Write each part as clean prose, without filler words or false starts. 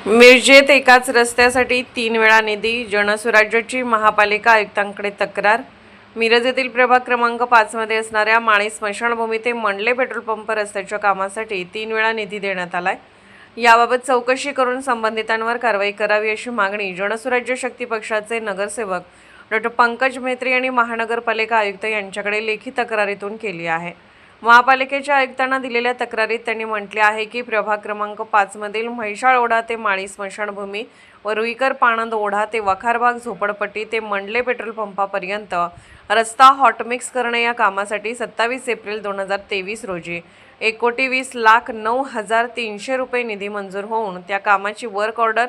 मिरजेत एकाच रस्त्यासाठी 3 वेळा निधी, जनसुराज्याची महापालिका आयुक्तांकडे तक्रार। मिरज येथील प्रभाग क्रमांक 5 मध्ये असणाऱ्या माळी स्मशानभूमी ते मंडले पेट्रोल पंप रस्त्याच्या कामासाठी 3 वेळा निधी देण्यात आलाय। याबाबत चौकशी करून संबंधितांवर कारवाई करावी अशी मागणी जनसुराज्य शक्ती पक्षाचे नगरसेवक डॉ. पंकज म्हेत्रे यांनी महानगरपालिका आयुक्त यांच्याकडे लेखी तक्रारीतून केली आहे। महापालिकेच्या आयुक्तांना दिलेल्या तक्रारीत त्यांनी म्हटले आहे की प्रभाग क्रमांक 5 मधील म्हैसाळ ओढा ते माळी स्मशानभूमी व रुईकर पाणंद ओढा ते वखारबाग झोपडपट्टी ते मंडले पेट्रोल पंपापर्यंत रस्ता हॉटमिक्स करणे या कामासाठी 27 एप्रिल 2023 रोजी 1,20,09,300 रुपये निधी मंजूर होऊन त्या कामाची वर्क ऑर्डर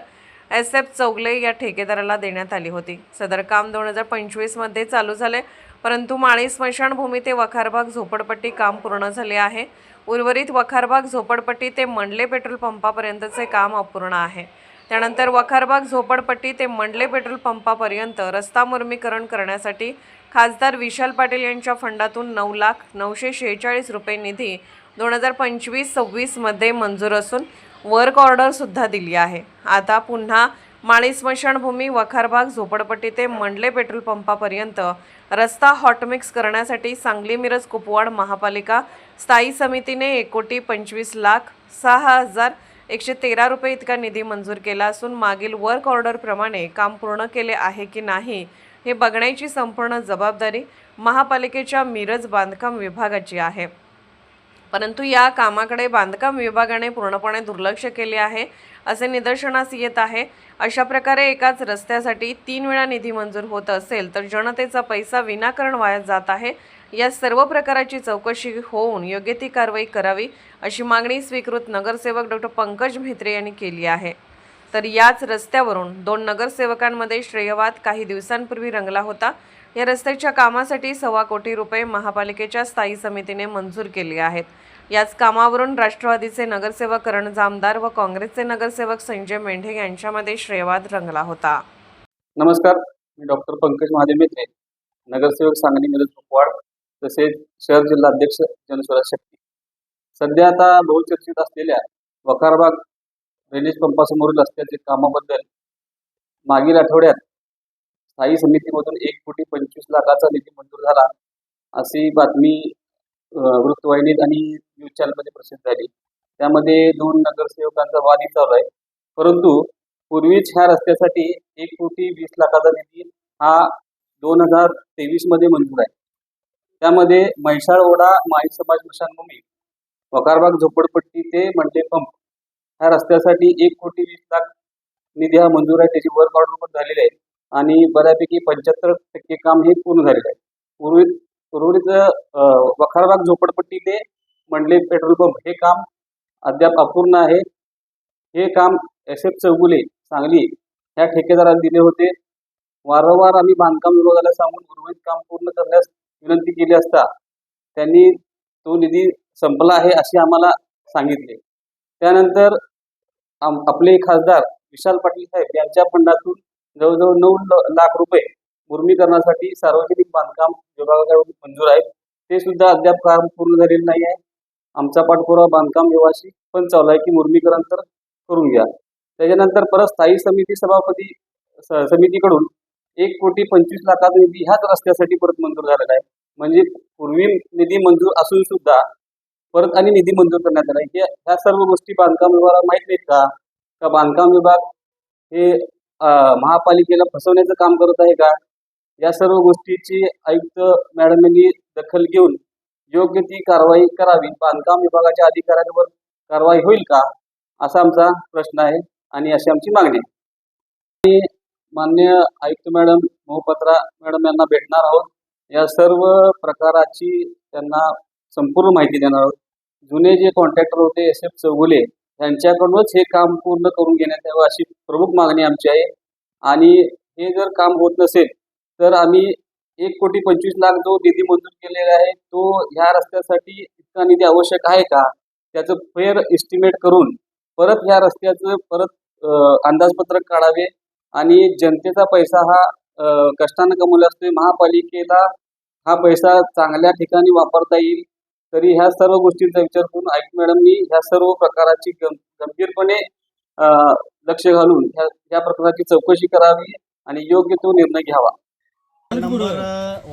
SF चौगले या ठेकेदाराला देण्यात आली होती। सदर काम 2025 मध्ये चालू झाले, परंतु माळी स्मशानभूमी ते वखारबाग झोपडपट्टी काम पूर्ण झाले आहे। उर्वरित वखारबाग झोपडपट्टी ते मंडले पेट्रोल पंपापर्यंतचे काम अपूर्ण आहे। त्यानंतर वखारबाग झोपडपट्टी ते मंडले पेट्रोल पंपापर्यंत रस्ता मुर्मीकरण करण्यासाठी खासदार विशाल पाटील यांच्या फंडातून 9,946 रुपये निधी 2025-26 मध्ये मंजूर असून वर्क ऑर्डर सुद्धा दिली आहे। आता पुन्हा माळी स्मशानभूमी वखारबाग झोपडपट्टी ते मंडले पेट्रोल पंपापर्यंत रस्ता हॉटमिक्स करण्यासाठी सांगली मिरज कुपवाड महापालिका स्थायी समितीने 1,25,06,113 रुपये इतका निधी मंजूर केला असून मागील वर्क ऑर्डर प्रमाणे काम पूर्ण केले आहे की नाही हे बघण्याची संपूर्ण जबाबदारी महापालिकेच्या मिरज बांधकाम विभागाची आहे। परंतु या कामाकडे बांधकाम विभागाने पूर्णपणे दुर्लक्ष केले आहे असे निदर्शनास येत आहे। अशा प्रकारे एकाच रस्त्यासाठी 3 वेळा निधी मंजूर होत असेल तर जनतेचा पैसा विनाकारण वाया जात आहे। या सर्व प्रकाराची चौकशी होऊन योग्य ती कारवाई करावी अशी मागणी स्वीकृत नगरसेवक डॉ. पंकज म्हेत्रे यांनी केली आहे। तर याच रस्त्यावरून 2 नगरसेवकांमध्ये श्रेयवाद काही दिवसांपूर्वी रंगला होता। या रस्त्याच्या कामासाठी 1.25 कोटी रुपये महापालिकेच्या स्थायी समितीने मंजूर केले आहेत। याच कामावरून राष्ट्रवादीचे नगरसेवक करण जामदार व काँग्रेसचे नगरसेवक संजय मेंढे यांच्यामध्ये श्रेयवाद रंगला होता। नमस्कार, मी डॉक्टर पंकज महादेव म्हेत्रे, नगरसेवक सांगली मिरज कुपवाड तसेच शहर जिल्हा अध्यक्ष जनसुराज्य शक्ती। सध्या आता बहुचर्चित असलेल्या वखारबाग ड्रेनेज पंपासमोरील रस्त्याचे कामाबद्दल मागील आठवड्यात स्थायी समितीमधून 1,25,00,000 निधी मंजूर झाला अशी बातमी वृत्तवाहिनीत आणि न्यूज चॅनलमध्ये प्रसिद्ध झाली। त्यामध्ये 2 नगरसेवकांचा वादही चालू आहे। परंतु पूर्वीच ह्या रस्त्यासाठी 1,20,00,000 निधी हा 2023 मध्ये मंजूर आहे। त्यामध्ये म्हैसाळ ओढा माळी समाज स्मशानभूमी वखारबाग झोपडपट्टी ते मंडले पंप ह्या रस्त्यासाठी 1,20,00,000 निधी हा मंजूर आहे। त्याची वर्क ऑर्डर पण झालेली आहे आणि बऱ्यापैकी 75% काम हे पूर्ण झालेलं आहे। उर्वरित वखारबाग झोपडपट्टी ते मंडले पेट्रोल पंप हे काम अद्याप अपूर्ण आहे। हे काम SF चौगुले सांगली ह्या ठेकेदाराला दिले होते। वारंवार आम्ही बांधकाम विभागाला सांगून उर्वरित काम पूर्ण करण्यास विनंती केली असता त्यांनी तो निधी संपला आहे असे आम्हाला सांगितले। त्यानंतर आपले खासदार विशाल पाटील साहेब यांच्या फंडातून जवळजवळ 9 लाख रुपये मुर्मीकरणासाठी सार्वजनिक बांधकाम विभागाकडून मंजूर आहेत। ते सुद्धा अद्याप काम पूर्ण झालेले नाही आहे। आमचा पाठपुरावा बांधकाम विभागाशी पण चालू आहे की मुर्मीकरण तर करून घ्या। त्याच्यानंतर परत स्थायी समिती सभापती समितीकडून 1,25,00,000 निधी ह्याच रस्त्यासाठी परत मंजूर झालेला आहे। म्हणजे पूर्वी निधी मंजूर असून सुद्धा परत आणि निधी मंजूर करण्यात आला आहे। ह्या सर्व गोष्टी बांधकाम विभागाला माहीत नाहीत का? बांधकाम विभाग हे महापालिकेला फसवण्याचं काम करत आहे का? या सर्व गोष्टीची आयुक्त मॅडम यांनी दखल घेऊन योग्य ती कारवाई करावी। बांधकाम विभागाच्या अधिकाऱ्यांवर कारवाई होईल का असा आमचा प्रश्न आहे आणि अशी आमची मागणी आहे। माननीय आयुक्त मॅडम मोहपत्रा मॅडम यांना भेटणार आहोत। या सर्व प्रकाराची त्यांना संपूर्ण माहिती देणार आहोत। जुने जे कॉन्ट्रॅक्टर होते SF चौगुले यांच्याकडूनच हे काम पूर्ण करून घेण्यात यावं अशी प्रमुख मागणी आमची आहे। आणि हे जर काम होत नसेल तर आम्ही 1,25,00,000 जो निधी मंजूर केलेला आहे तो ह्या रस्त्यासाठी इतका निधी आवश्यक आहे का त्याचं फेअर एस्टिमेट करून परत ह्या रस्त्याचं परत अंदाजपत्रक काढावे आणि जनतेचा पैसा हा कष्टाने कमवला असतो। महापालिकेला हा पैसा चांगल्या ठिकाणी वापरता येईल तरी ह्या सर्व गोष्टींचा विचार करून आयुक्त मॅडमनी ह्या सर्व प्रकाराची गंभीरपणे लक्ष घालून ह्या प्रकरणाची चौकशी करावी आणि योग्य तो निर्णय घ्यावा.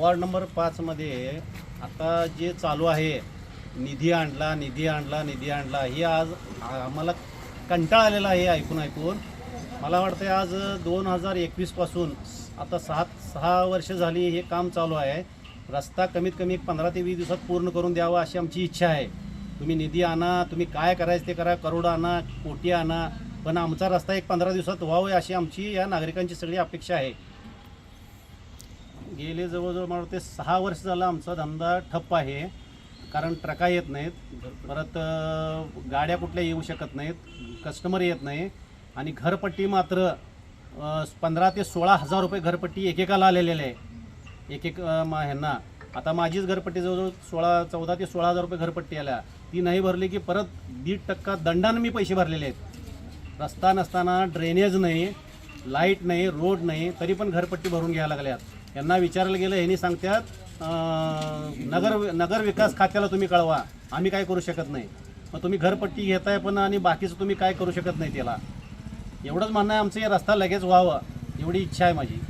वार्ड नंबर 5 मध्ये आता जे चालू आहे, निधी आणला ही आज आम्हाला कंटाळा आलेला आहे ऐकून. मला वाटतं आज 2021 पासून आता 6 वर्ष झाली हे काम चालू आहे. रस्ता कमीत कमी 15 ते 20 दिवसात पूर्ण करून द्यावा अशी आमची इच्छा आहे. तुम्ही निधी आणा, तुम्ही काय करायचं ते करा, करोड आणा, कोटी आणा, पण आमचा रस्ता 15 दिवसात व्हावा अशी आमची या नागरिकांची सगळी अपेक्षा आहे. गेले जवळजवळ मला वाटते 6 वर्ष झाला आमचा धंदा ठप्प आहे. कारण ट्रका येत नाहीत, परत गाड्या कुठल्या येऊ शकत नाहीत, कस्टमर येत नाही आणि घरपट्टी मात्र 15 ते 16 हजार रुपये घरपट्टी एकेकाला आलेले आहे. ह्यांना आता माझीच घरपट्टी जवळजवळ 14 ते 16 हजार रुपये घरपट्टी आल्या. ती नाही भरली की परत 1.5% दंडानं मी पैसे भरलेले आहेत. रस्ता नसताना, ड्रेनेज नाही, लाईट नाही, रोड नाही, तरी पण घरपट्टी भरून घ्यायला लागल्यात. यांना विचारायला गेलं, ह्यांनी सांगतात नगर विकास खात्याला तुम्ही कळवा, आम्ही काय करू शकत नाही. मग तुम्ही घरपट्टी घेताय पण आणि बाकीचं तुम्ही काय करू शकत नाही. त्याला एवढंच म्हणणं आहे आमचं, हे रस्ता लगेच व्हावं एवढी इच्छा आहे माझी.